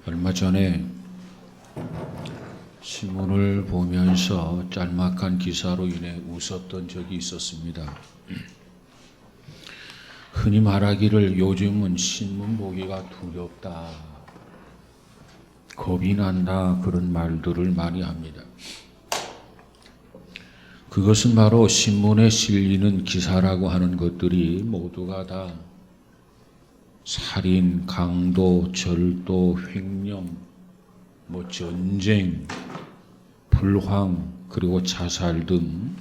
얼마 전에 신문을 보면서 짤막한 기사로 인해 웃었던 적이 있었습니다. 흔히 말하기를 요즘은 신문 보기가 두렵다, 겁이 난다, 그런 말들을 많이 합니다. 그것은 바로 신문에 실리는 기사라고 하는 것들이 모두가 다 살인, 강도, 절도, 횡령, 전쟁, 불황, 그리고 자살 등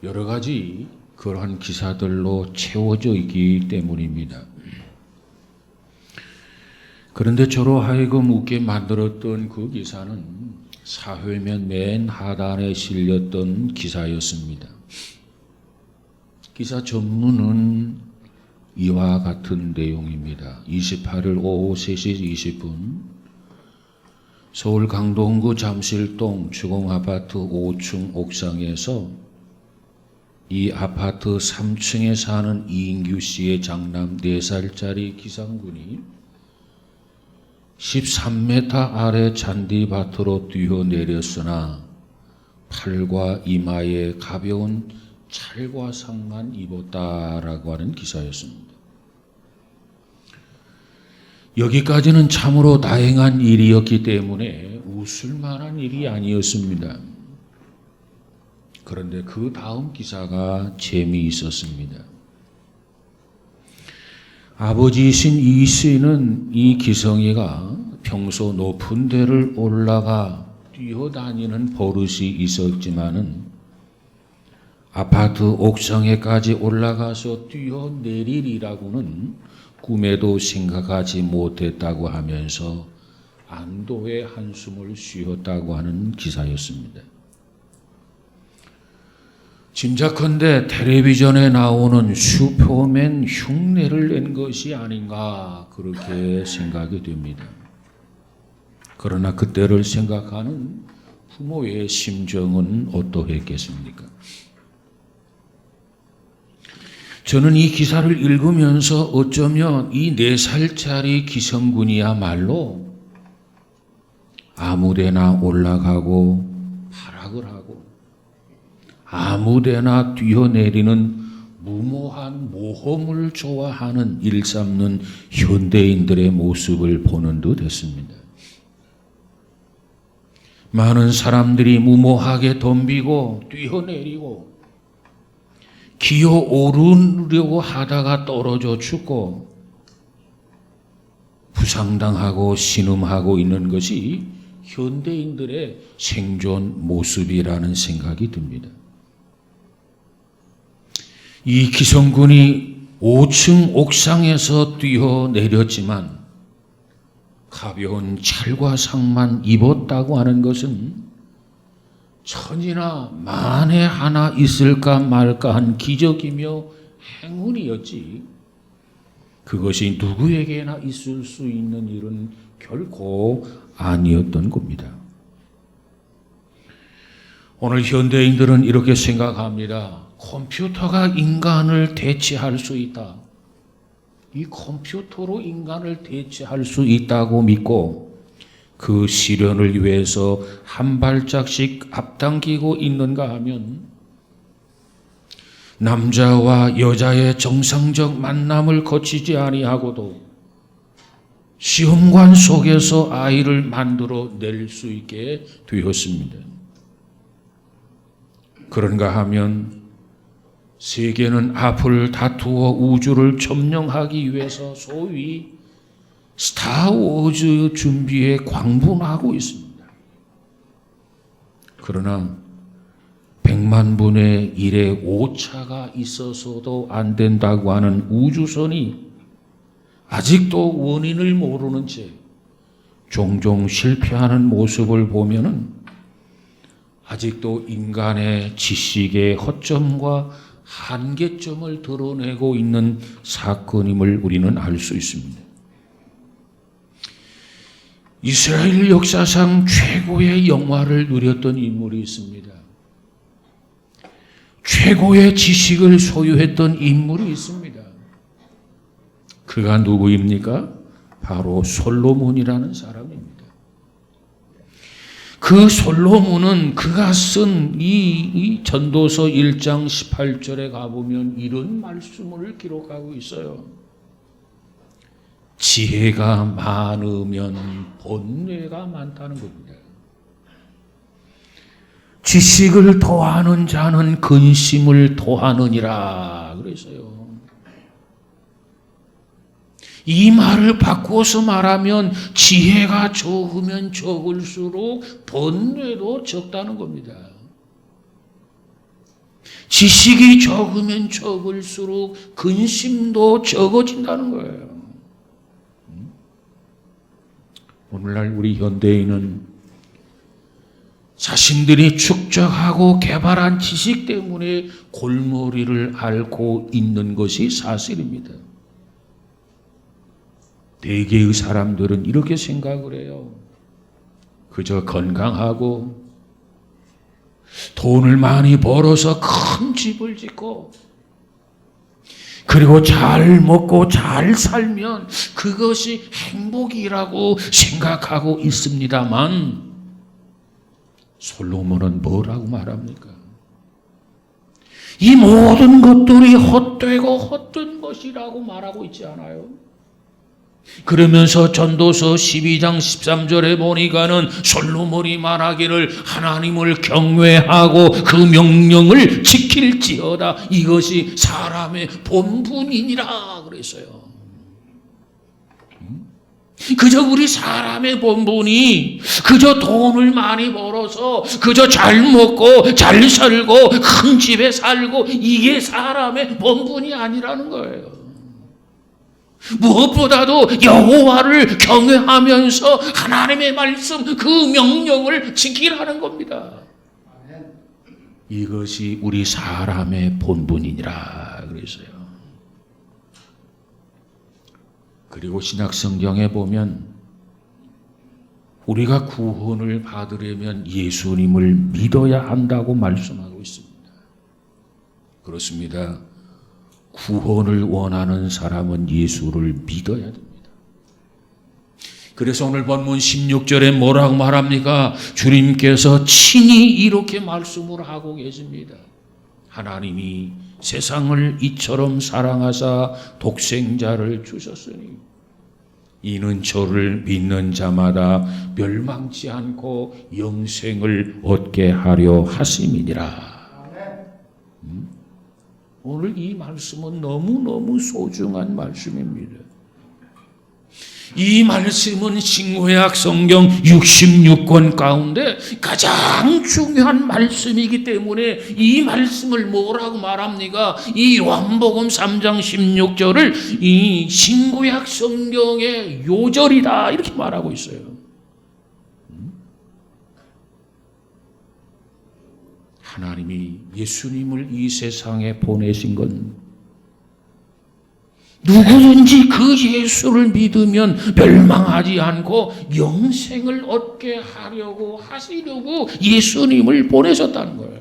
여러 가지 그러한 기사들로 채워져 있기 때문입니다. 그런데 저로 하여금 웃게 만들었던 그 기사는 사회면 맨 하단에 실렸던 기사였습니다. 기사 전문은 이와 같은 내용입니다. 28일 오후 3시 20분 서울 강동구 잠실동 주공아파트 5층 옥상에서 이 아파트 3층에 사는 이인규 씨의 장남 4살짜리 기상군이 13m 아래 잔디밭으로 뛰어내렸으나 팔과 이마에 가벼운 찰과상만 입었다라고 하는 기사였습니다. 여기까지는 참으로 다행한 일이었기 때문에 웃을 만한 일이 아니었습니다. 그런데 그 다음 기사가 재미있었습니다. 아버지이신 이 씨는 이 기성이가 평소 높은 데를 올라가 뛰어다니는 버릇이 있었지만은 아파트 옥상에까지 올라가서 뛰어내리리라고는 꿈에도 생각하지 못했다고 하면서 안도의 한숨을 쉬었다고 하는 기사였습니다. 짐작컨대 텔레비전에 나오는 슈퍼맨 흉내를 낸 것이 아닌가 그렇게 생각이 됩니다. 그러나 그때를 생각하는 부모의 심정은 어떠했겠습니까? 저는 이 기사를 읽으면서 어쩌면 이 4살짜리 기성군이야말로 아무데나 올라가고 발악을 하고 아무데나 뛰어내리는 무모한 모험을 좋아하는 일삼는 현대인들의 모습을 보는 듯 했습니다. 많은 사람들이 무모하게 덤비고 뛰어내리고 기어 오르려고 하다가 떨어져 죽고 부상당하고 신음하고 있는 것이 현대인들의 생존 모습이라는 생각이 듭니다. 이 기성군이 5층 옥상에서 뛰어내렸지만 가벼운 찰과상만 입었다고 하는 것은 천이나 만에 하나 있을까 말까 한 기적이며 행운이었지 그것이 누구에게나 있을 수 있는 일은 결코 아니었던 겁니다. 오늘 현대인들은 이렇게 생각합니다. 컴퓨터가 인간을 대체할 수 있다. 이 컴퓨터로 인간을 대체할 수 있다고 믿고 그 실현을 위해서 한 발짝씩 앞당기고 있는가 하면 남자와 여자의 정상적 만남을 거치지 아니하고도 시험관 속에서 아이를 만들어 낼 수 있게 되었습니다. 그런가 하면 세계는 앞을 다투어 우주를 점령하기 위해서 소위 스타워즈 준비에 광분하고 있습니다. 그러나 100만 분의 1의 오차가 있어서도 안 된다고 하는 우주선이 아직도 원인을 모르는 채 종종 실패하는 모습을 보면은 아직도 인간의 지식의 허점과 한계점을 드러내고 있는 사건임을 우리는 알 수 있습니다. 이스라엘 역사상 최고의 영화를 누렸던 인물이 있습니다. 최고의 지식을 소유했던 인물이 있습니다. 그가 누구입니까? 바로 솔로몬이라는 사람입니다. 그 솔로몬은 그가 쓴 이 전도서 1장 18절에 가보면 이런 말씀을 기록하고 있어요. 지혜가 많으면 번뇌가 많다는 겁니다. 지식을 더하는 자는 근심을 더하느니라 그랬어요. 이 말을 바꿔서 말하면 지혜가 적으면 적을수록 번뇌도 적다는 겁니다. 지식이 적으면 적을수록 근심도 적어진다는 거예요. 오늘날 우리 현대인은 자신들이 축적하고 개발한 지식 때문에 골머리를 앓고 있는 것이 사실입니다. 대개의 사람들은 이렇게 생각을 해요. 그저 건강하고 돈을 많이 벌어서 큰 집을 짓고 그리고 잘 먹고 잘 살면 그것이 행복이라고 생각하고 있습니다만 솔로몬은 뭐라고 말합니까? 이 모든 것들이 헛되고 헛된 것이라고 말하고 있지 않아요? 그러면서 전도서 12장 13절에 보니까는 솔로몬이 말하기를 하나님을 경외하고 그 명령을 지킬지어다 이것이 사람의 본분이니라 그랬어요. 그저 우리 사람의 본분이 그저 돈을 많이 벌어서 그저 잘 먹고 잘 살고 큰 집에 살고 이게 사람의 본분이 아니라는 거예요. 무엇보다도 여호와를 경외하면서 하나님의 말씀 그 명령을 지키라는 겁니다. 이것이 우리 사람의 본분이니라 그랬어요. 그리고 신약 성경에 보면 우리가 구원을 받으려면 예수님을 믿어야 한다고 말씀하고 있습니다. 그렇습니다. 구원을 원하는 사람은 예수를 믿어야 됩니다. 그래서 오늘 본문 16절에 뭐라고 말합니까? 주님께서 친히 이렇게 말씀을 하고 계십니다. 하나님이 세상을 이처럼 사랑하사 독생자를 주셨으니 이는 저를 믿는 자마다 멸망치 않고 영생을 얻게 하려 하심이니라. 오늘 이 말씀은 너무너무 소중한 말씀입니다. 이 말씀은 신구약 성경 66권 가운데 가장 중요한 말씀이기 때문에 이 말씀을 뭐라고 말합니까? 이 요한복음 3장 16절을 이 신구약 성경의 요절이다 이렇게 말하고 있어요. 하나님이 예수님을 이 세상에 보내신 건 누구든지 그 예수를 믿으면 멸망하지 않고 영생을 얻게 하려고 하시려고 예수님을 보내셨다는 거예요.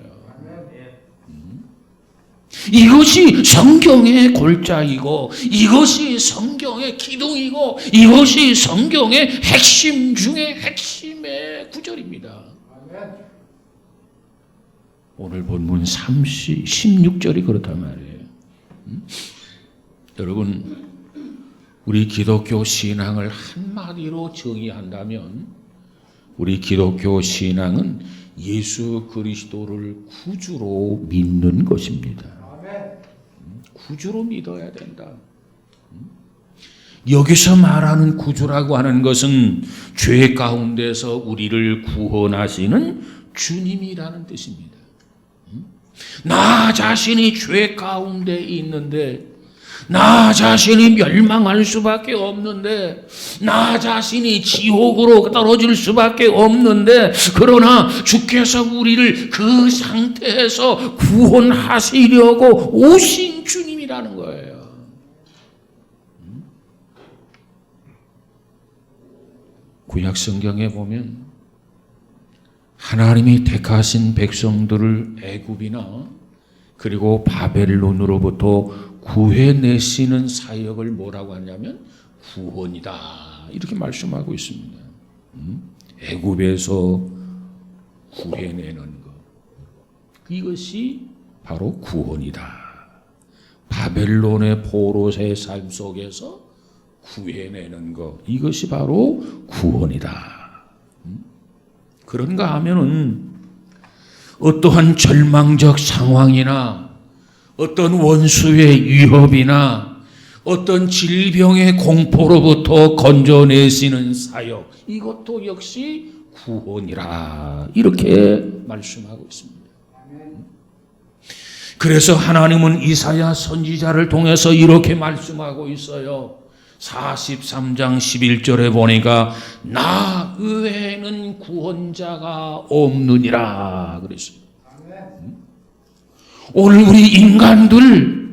이것이 성경의 골자이고 이것이 성경의 기둥이고 이것이 성경의 핵심 중에 핵심의 구절입니다. 오늘 본문 16절이 그렇단 말이에요. 여러분, 우리 기독교 신앙을 한마디로 정의한다면 우리 기독교 신앙은 예수 그리스도를 구주로 믿는 것입니다. 구주로 믿어야 된다. 여기서 말하는 구주라고 하는 것은 죄 가운데서 우리를 구원하시는 주님이라는 뜻입니다. 나 자신이 죄 가운데 있는데 나 자신이 멸망할 수밖에 없는데 나 자신이 지옥으로 떨어질 수밖에 없는데 그러나 주께서 우리를 그 상태에서 구원하시려고 오신 주님이라는 거예요. 구약 성경에 보면 하나님이 택하신 백성들을 애굽이나 그리고 바벨론으로부터 구해내시는 사역을 뭐라고 하냐면 구원이다. 이렇게 말씀하고 있습니다. 애굽에서 구해내는 것. 이것이 바로 구원이다. 바벨론의 포로의 삶 속에서 구해내는 것. 이것이 바로 구원이다. 그런가 하면은 어떠한 절망적 상황이나 어떤 원수의 위협이나 어떤 질병의 공포로부터 건져내시는 사역, 이것도 역시 구원이라 이렇게 말씀하고 있습니다. 그래서 하나님은 이사야 선지자를 통해서 이렇게 말씀하고 있어요. 43장 11절에 보니까 나 외에는 구원자가 없느니라 그랬어요. 오늘 우리 인간들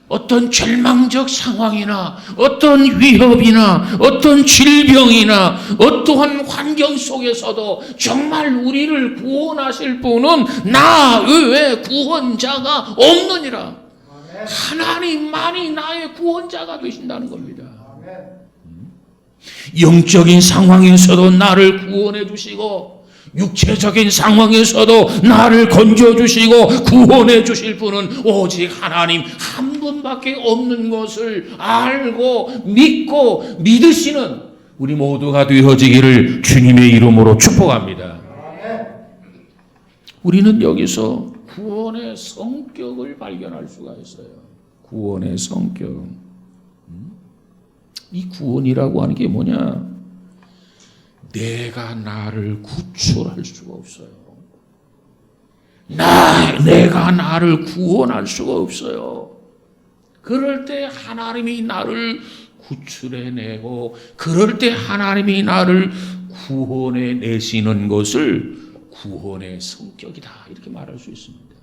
어떤 절망적 상황이나 어떤 위협이나 어떤 질병이나 어떠한 환경 속에서도 정말 우리를 구원하실 분은 나 외에 구원자가 없느니라. 하나님만이 나의 구원자가 되신다는 겁니다. 영적인 상황에서도 나를 구원해 주시고 육체적인 상황에서도 나를 건져주시고 구원해 주실 분은 오직 하나님 한 분밖에 없는 것을 알고 믿고 믿으시는 우리 모두가 되어지기를 주님의 이름으로 축복합니다. 우리는 여기서 구원의 성격을 발견할 수가 있어요. 구원의 성격. 이 구원이라고 하는 게 뭐냐? 내가 나를 구출할 수가 없어요. 내가 나를 구원할 수가 없어요. 그럴 때 하나님이 나를 구출해내고 그럴 때 하나님이 나를 구원해 내시는 것을 구원의 성격이다 이렇게 말할 수 있습니다.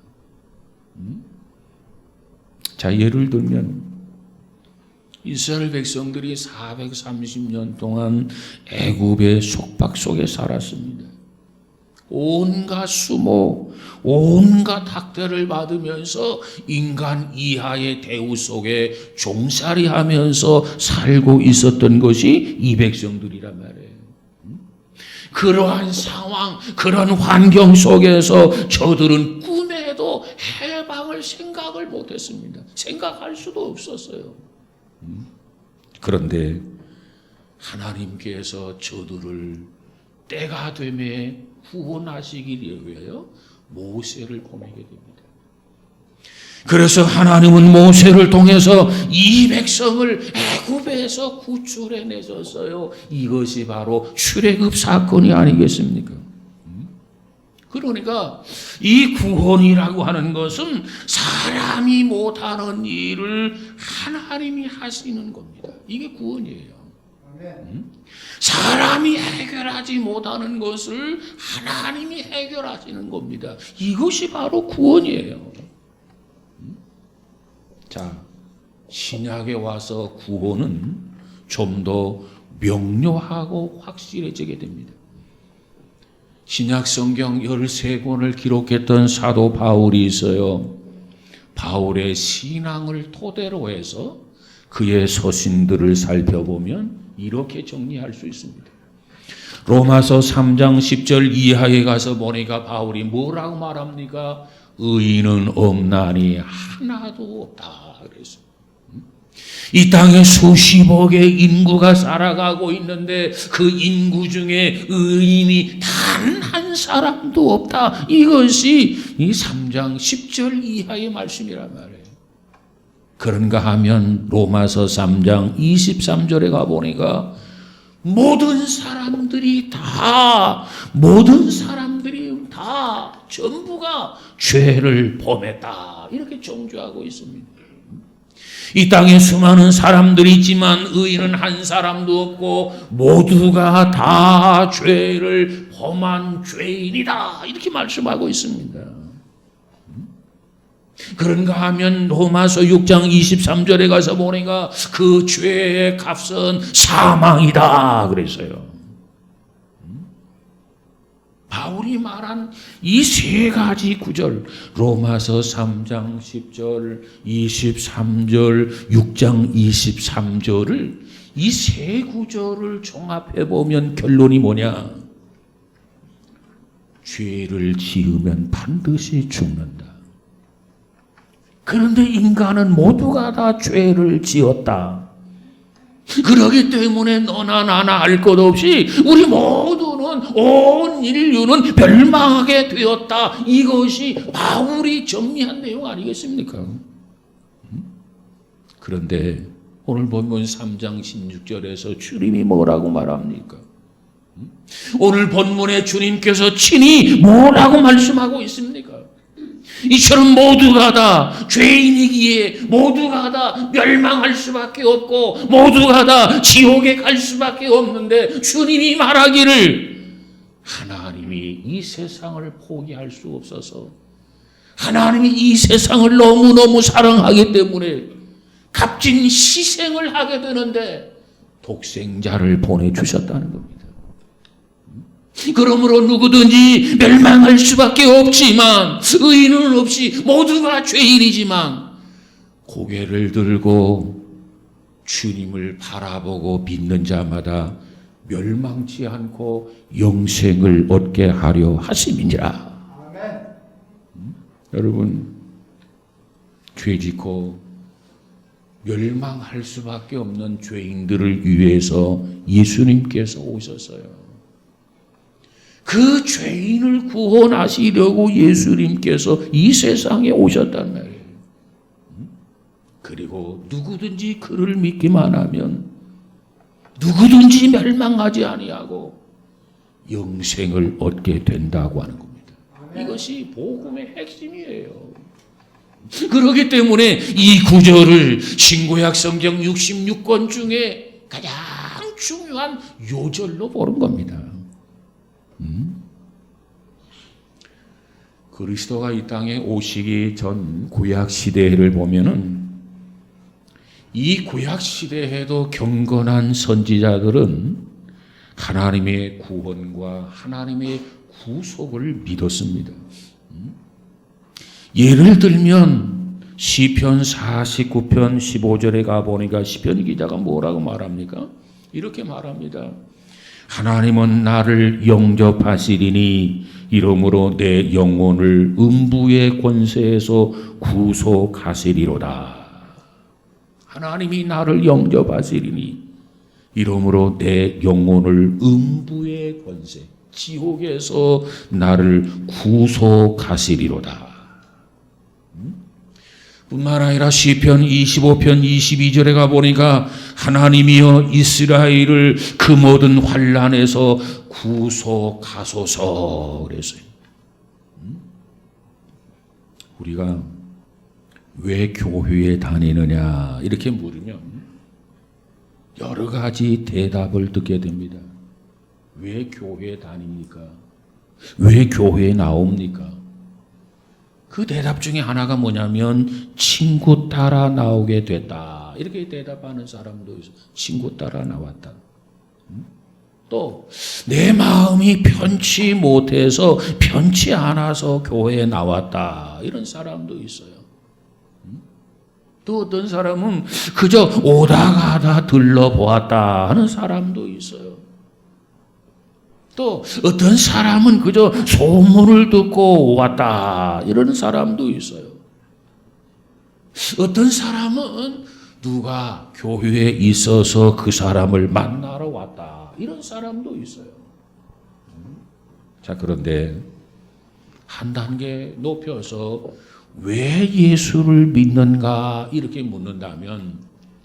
자, 예를 들면 이스라엘 백성들이 430년 동안 애굽의 속박 속에 살았습니다. 온갖 수모, 온갖 학대를 받으면서 인간 이하의 대우 속에 종살이하면서 살고 있었던 것이 이 백성들이란 말이에요. 그러한 상황, 그런 환경 속에서 저들은 꿈에도 해방을 생각을 못했습니다. 생각할 수도 없었어요. 그런데 하나님께서 저들을 때가 되매 구원하시기 위하여 모세를 보내게 됩니다. 그래서 하나님은 모세를 통해서 이 백성을 애굽에서 구출해 내셨어요. 이것이 바로 출애굽 사건이 아니겠습니까? 그러니까 이 구원이라고 하는 것은 사람이 못하는 일을 하나님이 하시는 겁니다. 이게 구원이에요. 사람이 해결하지 못하는 것을 하나님이 해결하시는 겁니다. 이것이 바로 구원이에요. 자, 신약에 와서 구원은 좀 더 명료하고 확실해지게 됩니다. 신약 성경 13권을 기록했던 사도 바울이 있어요. 바울의 신앙을 토대로 해서 그의 서신들을 살펴보면 이렇게 정리할 수 있습니다. 로마서 3장 10절 이하에 가서 보니까 바울이 뭐라고 말합니까? 의인은 없나니 하나도 없다 그랬어요. 이 땅에 수십억의 인구가 살아가고 있는데 그 인구 중에 의인이 단 한 사람도 없다. 이것이 이 3장 10절 이하의 말씀이란 말이에요. 그런가 하면 로마서 3장 23절에 가보니까 모든 사람들이 다 전부가 죄를 범했다. 이렇게 정죄하고 있습니다. 이 땅에 수많은 사람들이 있지만 의인은 한 사람도 없고 모두가 다 죄를 범한 죄인이다. 이렇게 말씀하고 있습니다. 그런가 하면 로마서 6장 23절에 가서 보니까 그 죄의 값은 사망이다. 그랬어요. 바울이 말한 이 세 가지 구절, 로마서 3장 10절, 23절, 6장 23절을 이 세 구절을 종합해 보면 결론이 뭐냐? 죄를 지으면 반드시 죽는다. 그런데 인간은 모두가 다 죄를 지었다. 그러기 때문에 너나 나나 알 것 없이 우리 모두는, 온 인류는 멸망하게 되었다. 이것이 바울이 정리한 내용 아니겠습니까? 그런데 오늘 본문 3장 16절에서 주님이 뭐라고 말합니까? 오늘 본문에 주님께서 친히 뭐라고 말씀하고 있습니까? 이처럼 모두가 다 죄인이기에 모두가 다 멸망할 수밖에 없고 모두가 다 지옥에 갈 수밖에 없는데 주님이 말하기를 하나님이 이 세상을 포기할 수 없어서 하나님이 이 세상을 너무너무 사랑하기 때문에 값진 희생을 하게 되는데 독생자를 보내주셨다는 겁니다. 그러므로 누구든지 멸망할 수밖에 없지만 의인은 없이 모두가 죄인이지만 고개를 들고 주님을 바라보고 믿는 자마다 멸망치 않고 영생을 얻게 하려 하심이니라. 여러분, 죄짓고 멸망할 수밖에 없는 죄인들을 위해서 예수님께서 오셨어요. 그 죄인을 구원하시려고 예수님께서 이 세상에 오셨단 말이에요. 그리고 누구든지 그를 믿기만 하면 누구든지 멸망하지 아니하고 영생을 얻게 된다고 하는 겁니다. 이것이 복음의 핵심이에요. 그렇기 때문에 이 구절을 신구약 성경 66권 중에 가장 중요한 요절로 보는 겁니다. 그리스도가 이 땅에 오시기 전 구약 시대를 보면은 이 구약 시대에도 경건한 선지자들은 하나님의 구원과 하나님의 구속을 믿었습니다. 예를 들면 시편 49편 15절에 가보니까 시편 기자가 뭐라고 말합니까? 이렇게 말합니다. 하나님은 나를 영접하시리니 이러므로 내 영혼을 음부의 권세에서 구속하시리로다. 하나님이 나를 영접하시리니 이러므로 내 영혼을 음부의 권세, 지옥에서 나를 구속하시리로다. 뿐만 아니라 시편 25편 22절에 가보니까 하나님이여 이스라엘을 그 모든 환난에서 구속하소서 그랬어요. 우리가 왜 교회에 다니느냐 이렇게 물으면 여러 가지 대답을 듣게 됩니다. 왜 교회에 다닙니까? 왜 교회에 나옵니까? 그 대답 중에 하나가 뭐냐면 친구 따라 나오게 됐다. 이렇게 대답하는 사람도 있어요. 친구 따라 나왔다. 또 내 마음이 편치 못해서 편치 않아서 교회에 나왔다. 이런 사람도 있어요. 또 어떤 사람은 그저 오다 가다 들러보았다 하는 사람도 있어요. 또 어떤 사람은 그저 소문을 듣고 왔다 이런 사람도 있어요. 어떤 사람은 누가 교회에 있어서 그 사람을 만나러 왔다 이런 사람도 있어요. 자, 그런데 한 단계 높여서 왜 예수를 믿는가 이렇게 묻는다면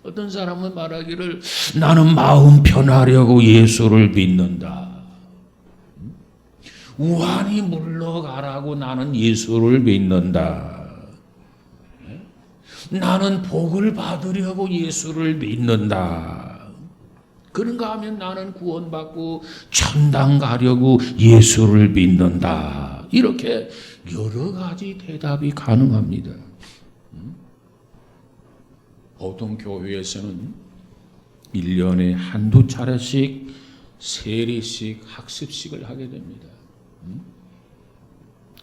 어떤 사람은 말하기를 나는 마음 편하려고 예수를 믿는다. 우환이 물러가라고 나는 예수를 믿는다. 나는 복을 받으려고 예수를 믿는다. 그런가 하면 나는 구원받고 천당 가려고 예수를 믿는다. 이렇게 여러 가지 대답이 가능합니다. 보통 교회에서는 1년에 한두 차례씩 세례식 학습식을 하게 됩니다.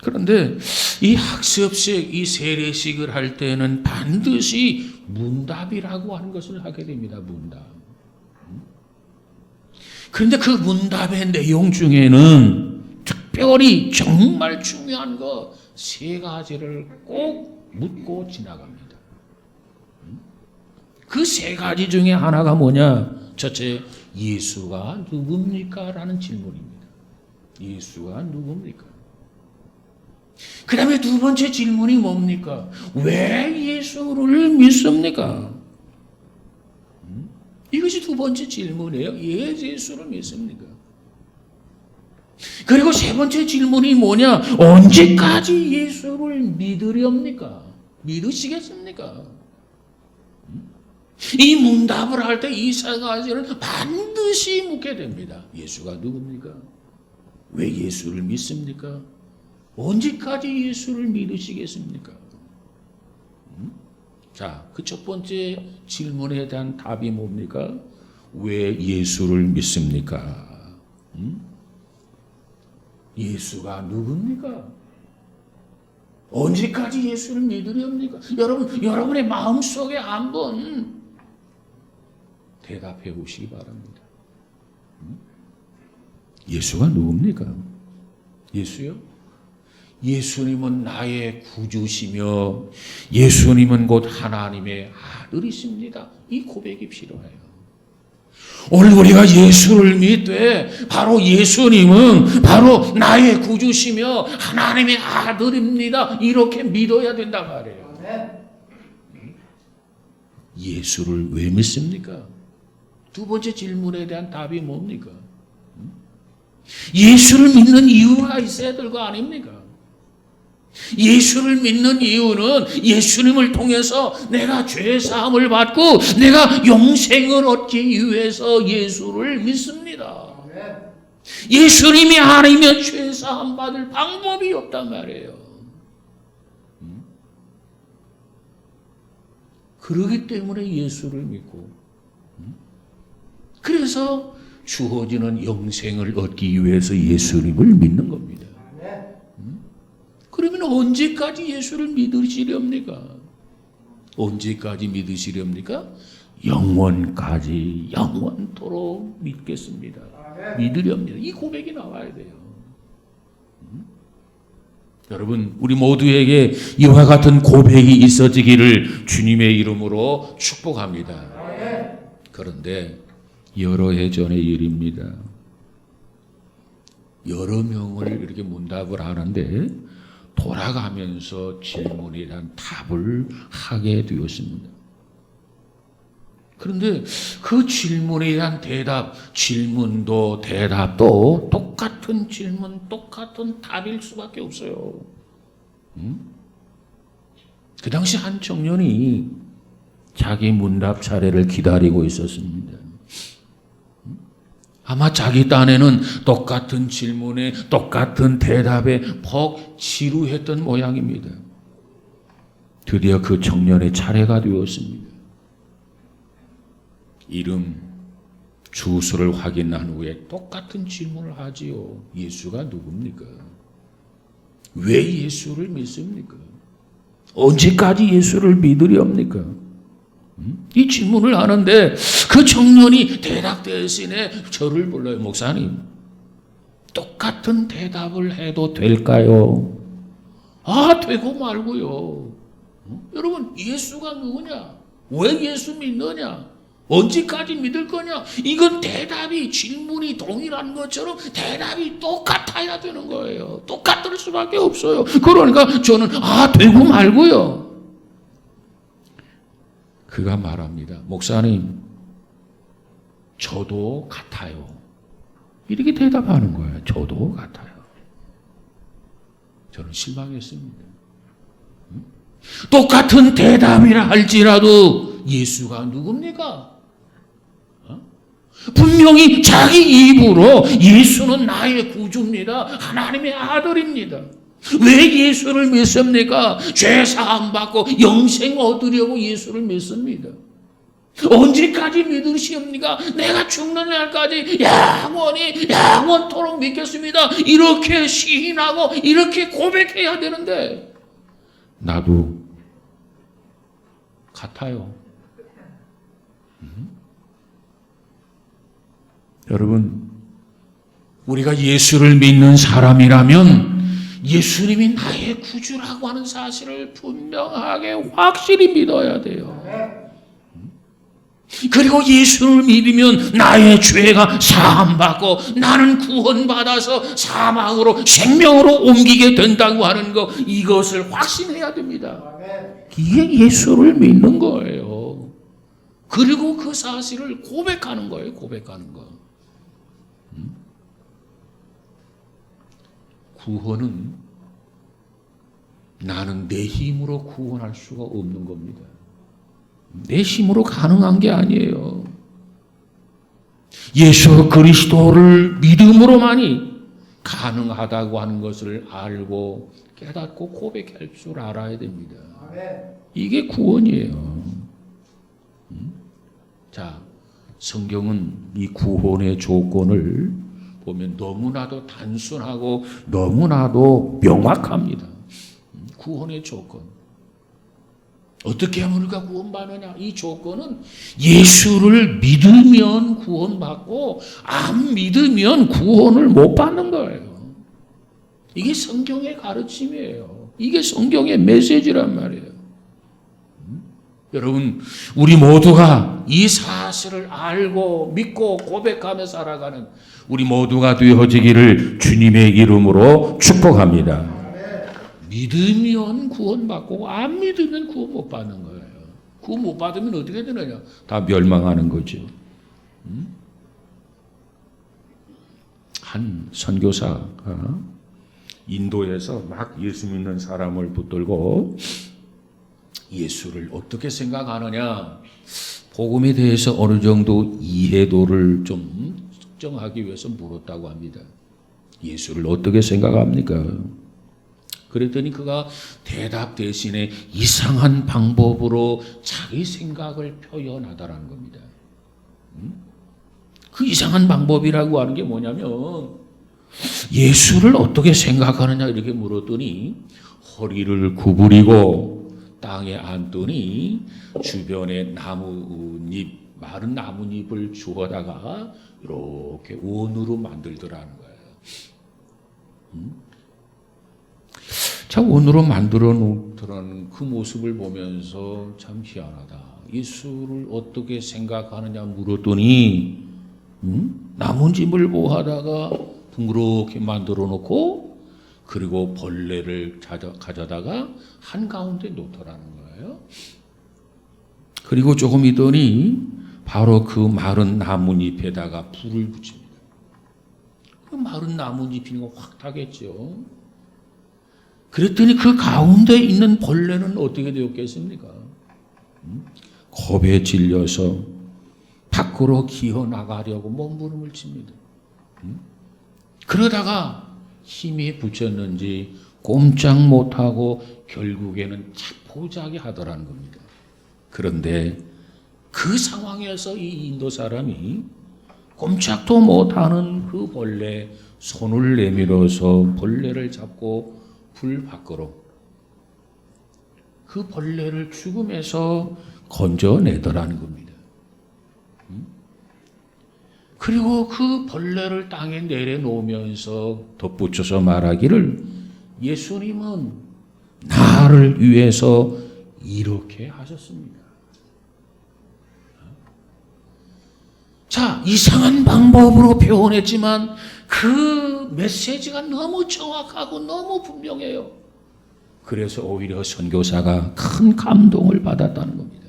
그런데 이 학습식, 이 세례식을 할 때는 반드시 문답이라고 하는 것을 하게 됩니다. 문답. 그런데 그 문답의 내용 중에는 특별히 정말 중요한 거 세 가지를 꼭 묻고 지나갑니다. 그 세 가지 중에 하나가 뭐냐? 첫째, 예수가 누굽니까? 라는 질문입니다. 예수가 누굽니까? 그 다음에 두 번째 질문이 뭡니까? 왜 예수를 믿습니까? 이것이 두 번째 질문이에요. 왜 예수를 믿습니까? 그리고 세 번째 질문이 뭐냐? 언제까지 예수를 믿으렵니까? 믿으시겠습니까? 이 문답을 할 때 이 세 가지를 반드시 묻게 됩니다. 예수가 누굽니까? 왜 예수를 믿습니까? 언제까지 예수를 믿으시겠습니까? 자, 그 첫 번째 질문에 대한 답이 뭡니까? 왜 예수를 믿습니까? 예수가 누굽니까? 언제까지 예수를 믿으렵니까? 여러분의 마음속에 한번 대답해 보시기 바랍니다. 예수가 누굽니까? 예수요? 예수님은 나의 구주시며 예수님은 곧 하나님의 아들이십니다. 이 고백이 필요해요. 오늘 우리가 예수를 믿되 바로 예수님은 바로 나의 구주시며 하나님의 아들입니다. 이렇게 믿어야 된단 말이에요. 예수를 왜 믿습니까? 두 번째 질문에 대한 답이 뭡니까? 예수를 믿는 이유가 있어야 될 거 아닙니까? 예수를 믿는 이유는 예수님을 통해서 내가 죄사함을 받고 내가 영생을 얻기 위해서 예수를 믿습니다. 예수님이 아니면 죄사함 받을 방법이 없단 말이에요. 그러기 때문에 예수를 믿고 그래서 주어지는 영생을 얻기 위해서 예수님을 믿는 겁니다. 그러면 언제까지 예수를 믿으시렵니까? 언제까지 믿으시렵니까? 영원까지, 영원토록 믿겠습니다. 믿으렵니다. 이 고백이 나와야 돼요. 여러분, 우리 모두에게 이와 같은 고백이 있어지기를 주님의 이름으로 축복합니다. 그런데 여러 해 전의 일입니다. 여러 명을 이렇게 문답을 하는데 돌아가면서 질문에 대한 답을 하게 되었습니다. 그런데 그 질문에 대한 질문도 대답도 똑같은 질문, 똑같은 답일 수밖에 없어요. 그 당시 한 청년이 자기 문답 차례를 기다리고 있었습니다. 아마 자기 딴에는 똑같은 질문에 똑같은 대답에 퍽 지루했던 모양입니다. 드디어 그 청년의 차례가 되었습니다. 이름, 주소를 확인한 후에 똑같은 질문을 하지요. 예수가 누굽니까? 왜 예수를 믿습니까? 언제까지 예수를 믿으렵니까? 이 질문을 하는데 그 청년이 대답 대신에 저를 불러요. 목사님, 똑같은 대답을 해도 될까요? 되고 말고요. 여러분, 예수가 누구냐? 왜 예수 믿느냐? 언제까지 믿을 거냐? 이건 대답이, 질문이 동일한 것처럼 대답이 똑같아야 되는 거예요. 똑같을 수밖에 없어요. 그러니까 저는 되고 말고요. 그가 말합니다. 목사님, 저도 같아요. 이렇게 대답하는 거예요. 저도 같아요. 저는 실망했습니다. 똑같은 대답이라 할지라도 예수가 누굽니까? 분명히 자기 입으로 예수는 나의 구주입니다. 하나님의 아들입니다. 왜 예수를 믿습니까? 죄 사함 받고 영생 얻으려고 예수를 믿습니다. 언제까지 믿으시옵니까? 내가 죽는 날까지 영원토록 믿겠습니다. 이렇게 시인하고 이렇게 고백해야 되는데 나도 같아요. 여러분, 우리가 예수를 믿는 사람이라면 예수님이 나의 구주라고 하는 사실을 분명하게 확실히 믿어야 돼요. 그리고 예수를 믿으면 나의 죄가 사함받고 나는 구원받아서 사망으로 생명으로 옮기게 된다고 하는 것, 이것을 확신해야 됩니다. 이게 예수를 믿는 거예요. 그리고 그 사실을 고백하는 거예요. 고백하는 거. 구원은 나는 내 힘으로 구원할 수가 없는 겁니다. 내 힘으로 가능한 게 아니에요. 예수 그리스도를 믿음으로만이 가능하다고 하는 것을 알고 깨닫고 고백할 줄 알아야 됩니다. 이게 구원이에요. 자, 성경은 이 구원의 조건을 보면 너무나도 단순하고 너무나도 명확합니다. 구원의 조건. 어떻게 하면 우리가 구원받느냐? 이 조건은 예수를 믿으면 구원받고 안 믿으면 구원을 못 받는 거예요. 이게 성경의 가르침이에요. 이게 성경의 메시지란 말이에요. 여러분, 우리 모두가 이 사실을 알고 믿고 고백하며 살아가는 우리 모두가 되어지기를 주님의 이름으로 축복합니다. 믿으면 구원받고 안 믿으면 구원 못 받는 거예요. 구원 못 받으면 어떻게 되느냐? 다 멸망하는 거죠. 한 선교사가 인도에서 막 예수 믿는 사람을 붙들고 예수를 어떻게 생각하느냐, 복음에 대해서 어느 정도 이해도를 좀 측정하기 위해서 물었다고 합니다. 예수를 어떻게 생각합니까? 그랬더니 그가 대답 대신에 이상한 방법으로 자기 생각을 표현하다라는 겁니다. 그 이상한 방법이라고 하는 게 뭐냐면 예수를 어떻게 생각하느냐 이렇게 물었더니 허리를 구부리고 땅에 앉더니 주변에 나뭇잎, 마른 나뭇잎을 주워다가 이렇게 원으로 만들더라는 거예요. 자, 원으로 만들어 놓더라는 그 모습을 보면서 참 희한하다. 예수를 어떻게 생각하느냐 물었더니 나뭇잎을 모아다가 둥그렇게 만들어 놓고 그리고 벌레를 가져다가 한가운데 놓더라는 거예요. 그리고 조금 있더니 바로 그 마른 나뭇잎에다가 불을 붙입니다. 그 마른 나뭇잎이 확 타겠죠. 그랬더니 그 가운데 있는 벌레는 어떻게 되었겠습니까? 겁에 질려서 밖으로 기어나가려고 몸부림을 칩니다. 그러다가 힘이 붙였는지 꼼짝 못하고 결국에는 자포자기 하더라는 겁니다. 그런데 그 상황에서 이 인도 사람이 꼼짝도 못하는 그 벌레 손을 내밀어서 벌레를 잡고 불 밖으로 그 벌레를 죽음에서 건져내더라는 겁니다. 그리고 그 벌레를 땅에 내려놓으면서 덧붙여서 말하기를 예수님은 나를 위해서 이렇게 하셨습니다. 자, 이상한 방법으로 표현했지만 그 메시지가 너무 정확하고 너무 분명해요. 그래서 오히려 선교사가 큰 감동을 받았다는 겁니다.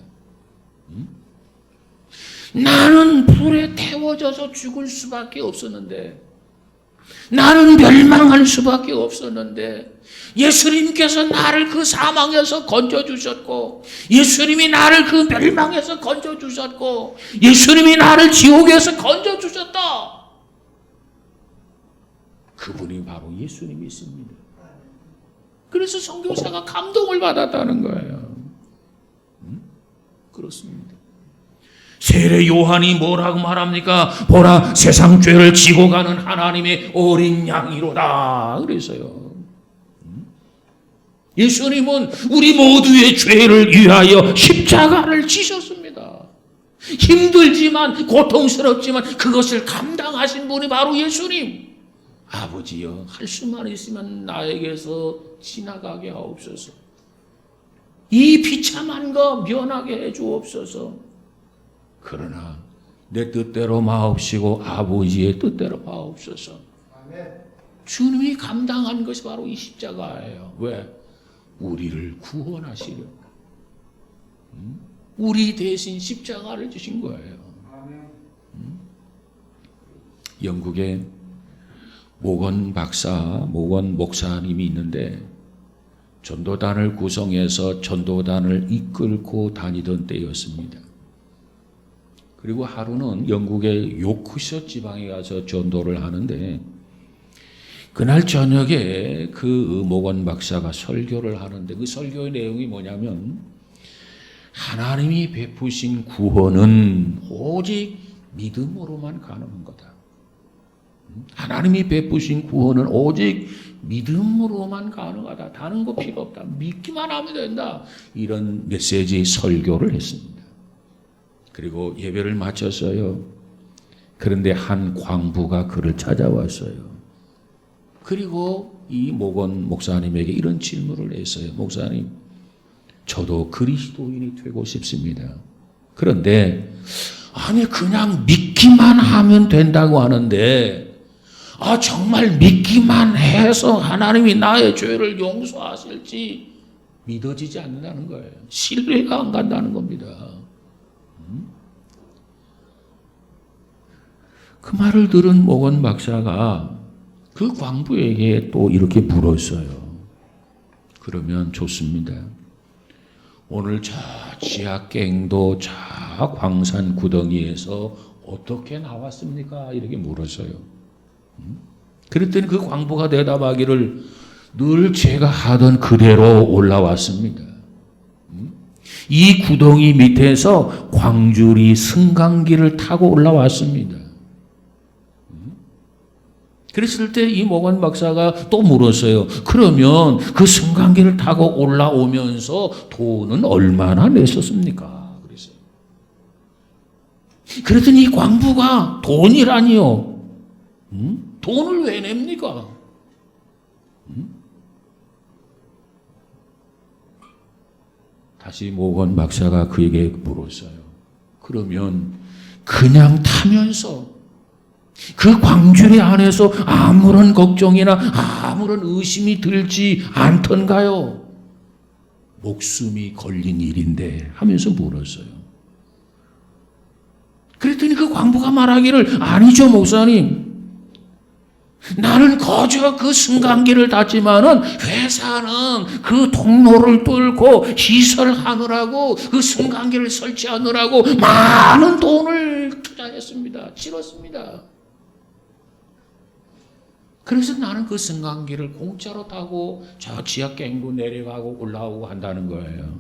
나는 불에 태워져서 죽을 수밖에 없었는데, 나는 멸망할 수밖에 없었는데 예수님께서 나를 그 사망에서 건져주셨고, 예수님이 나를 그 멸망에서 건져주셨고, 예수님이 나를 지옥에서 건져주셨다. 그분이 바로 예수님이십니다. 그래서 선교사가 감동을 받았다는 거예요. 그렇습니다. 세례 요한이 뭐라고 말합니까? 보라, 세상 죄를 지고 가는 하나님의 어린 양이로다 그랬어요. 예수님은 우리 모두의 죄를 위하여 십자가를 지셨습니다. 힘들지만 고통스럽지만 그것을 감당하신 분이 바로 예수님. 아버지여, 할 수만 있으면 나에게서 지나가게 하옵소서. 이 비참한 거 면하게 해 주옵소서. 그러나 내 뜻대로 마옵시고 아버지의 뜻대로 마옵소서. 주님이 감당한 것이 바로 이 십자가예요. 왜? 우리를 구원하시려. 우리 대신 십자가를 주신 거예요. 영국에 모건 목사님이 있는데 전도단을 구성해서 전도단을 이끌고 다니던 때였습니다. 그리고 하루는 영국의 요크셔 지방에 가서 전도를 하는데 그날 저녁에 그 모건 박사가 설교를 하는데 그 설교의 내용이 뭐냐면 하나님이 베푸신 구원은 오직 믿음으로만 가능한 거다. 하나님이 베푸신 구원은 오직 믿음으로만 가능하다. 다른 거 필요 없다. 믿기만 하면 된다. 이런 메시지 설교를 했습니다. 그리고 예배를 마쳤어요. 그런데 한 광부가 그를 찾아왔어요. 그리고 이 모건 목사님에게 이런 질문을 했어요. 목사님, 저도 그리스도인이 되고 싶습니다. 그런데 아니 그냥 믿기만 하면 된다고 하는데 정말 믿기만 해서 하나님이 나의 죄를 용서하실지 믿어지지 않는다는 거예요. 신뢰가 안 간다는 겁니다. 그 말을 들은 모건 박사가 그 광부에게 또 이렇게 물었어요. 그러면 좋습니다. 오늘 저 지하갱도 저 광산 구덩이에서 어떻게 나왔습니까? 이렇게 물었어요. 그랬더니 그 광부가 대답하기를 늘 제가 하던 그대로 올라왔습니다. 이 구덩이 밑에서 광주리 승강기를 타고 올라왔습니다. 그랬을 때 이 모건 박사가 또 물었어요. 그러면 그 승강기를 타고 올라오면서 돈은 얼마나 냈었습니까? 그랬어요. 그랬더니 이 광부가 돈이라니요. 돈을 왜 냅니까? 다시 모건 박사가 그에게 물었어요. 그러면 그냥 타면서 그 광주리 안에서 아무런 걱정이나 아무런 의심이 들지 않던가요? 목숨이 걸린 일인데 하면서 물었어요. 그랬더니 그 광부가 말하기를 아니죠 목사님. 나는 거저 그 승강기를 탔지만은 회사는 그 통로를 뚫고 시설하느라고 그 승강기를 설치하느라고 많은 돈을 투자했습니다. 치렀습니다. 그래서 나는 그 승강기를 공짜로 타고 저 지하갱도 내려가고 올라오고 한다는 거예요.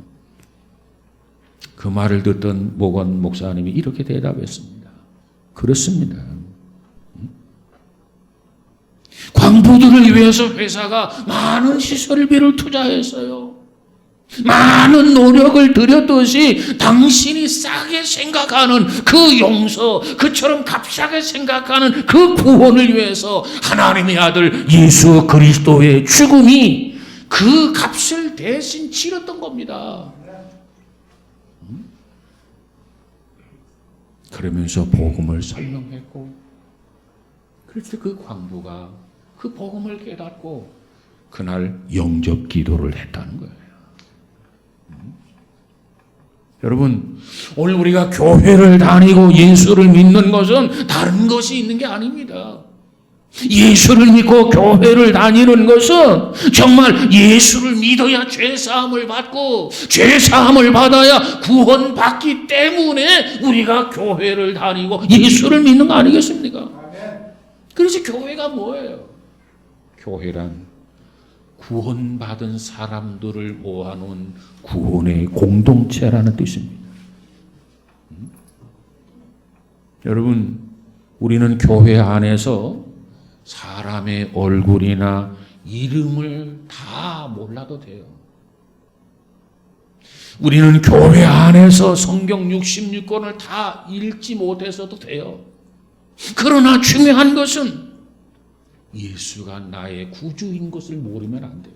그 말을 듣던 모건 목사님이 이렇게 대답했습니다. 그렇습니다. 광부들을 위해서 회사가 많은 시설비를 투자했어요. 많은 노력을 들였듯이 당신이 싸게 생각하는 그 용서, 그처럼 값싸게 생각하는 그 구원을 위해서 하나님의 아들 예수 그리스도의 죽음이 그 값을 대신 치렀던 겁니다. 그러면서 복음을 설명했고, 그래서 그 광부가 그 복음을 깨닫고 그날 영접 기도를 했다는 거예요. 여러분, 오늘 우리가 교회를 다니고 예수를 믿는 것은 다른 것이 있는 게 아닙니다. 예수를 믿고 교회를 다니는 것은 정말 예수를 믿어야 죄사함을 받고 죄사함을 받아야 구원받기 때문에 우리가 교회를 다니고 예수를 믿는 거 아니겠습니까? 그래서 교회가 뭐예요? 교회란 구원받은 사람들을 모아놓은 구원의 공동체라는 뜻입니다. 여러분, 우리는 교회 안에서 사람의 얼굴이나 이름을 다 몰라도 돼요. 우리는 교회 안에서 성경 66권을 다 읽지 못해서도 돼요. 그러나 중요한 것은 예수가 나의 구주인 것을 모르면 안 돼요.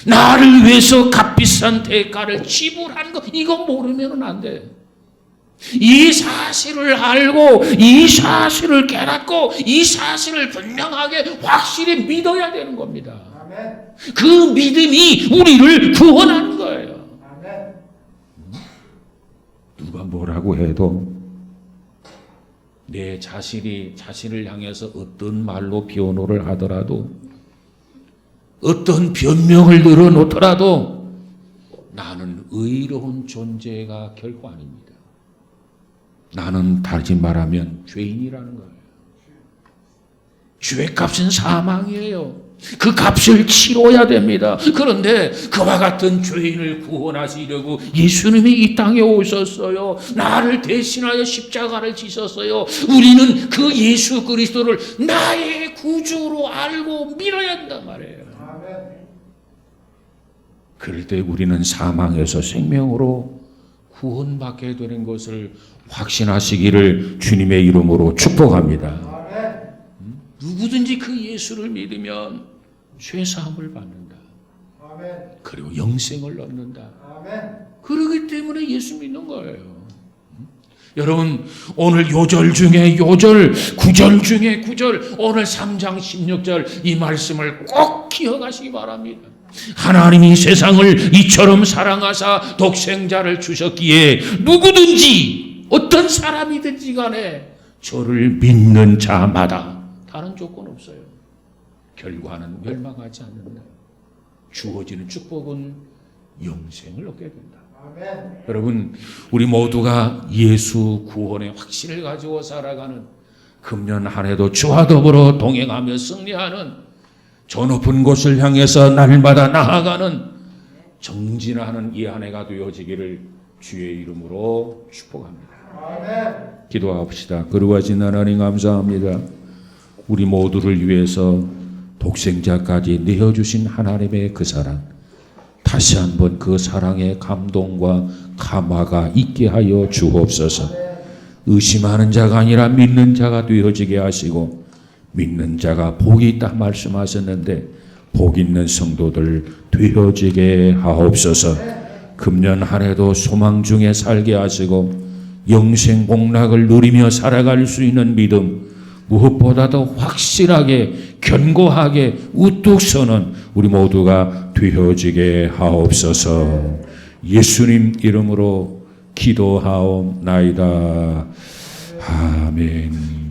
나를 위해서 값비싼 대가를 지불한 것, 이거 모르면 안 돼. 이 사실을 알고 이 사실을 깨닫고 이 사실을 분명하게 확실히 믿어야 되는 겁니다. 아멘. 그 믿음이 우리를 구원하는 거예요. 아멘. 누가 뭐라고 해도 내 자신을 향해서 어떤 말로 변호를 하더라도 어떤 변명을 늘어놓더라도 나는 의로운 존재가 결코 아닙니다. 나는 다르게 말하면 죄인이라는 거예요. 죄값은 사망이에요. 그 값을 치러야 됩니다. 그런데 그와 같은 죄인을 구원하시려고 예수님이 이 땅에 오셨어요. 나를 대신하여 십자가를 지셨어요. 우리는 그 예수 그리스도를 나의 구주로 알고 믿어야 한단 말이에요. 그럴 때 우리는 사망에서 생명으로 구원받게 되는 것을 확신하시기를 주님의 이름으로 축복합니다. 누구든지 그 예수를 믿으면 죄사함을 받는다. 그리고 영생을 얻는다. 그렇기 때문에 예수 믿는 거예요. 여러분, 오늘 요절 중에 요절, 구절 중에 구절, 오늘 3장 16절 이 말씀을 꼭 기억하시기 바랍니다. 하나님이 세상을 이처럼 사랑하사 독생자를 주셨기에 누구든지 어떤 사람이든지 간에 저를 믿는 자마다 다른 조건 없어요. 결과는 멸망하지 않는다. 주어지는 축복은 영생을 얻게 된다. 아멘. 여러분, 우리 모두가 예수 구원의 확신을 가지고 살아가는 금년 한 해도 주와 더불어 동행하며 승리하는 저 높은 곳을 향해서 날마다 나아가는 정진하는 이 한 해가 되어지기를 주의 이름으로 축복합니다. 아멘. 기도합시다. 거룩하신 하나님 감사합니다. 우리 모두를 위해서 독생자까지 내어주신 하나님의 그 사랑, 다시 한번 그 사랑의 감동과 감화가 있게 하여 주옵소서. 의심하는 자가 아니라 믿는 자가 되어지게 하시고, 믿는 자가 복이 있다 말씀하셨는데 복 있는 성도들 되어지게 하옵소서. 금년 한 해도 소망 중에 살게 하시고 영생 복락을 누리며 살아갈 수 있는 믿음, 무엇보다도 확실하게 견고하게 우뚝 서는 우리 모두가 되어지게 하옵소서. 예수님 이름으로 기도하옵나이다. 아멘.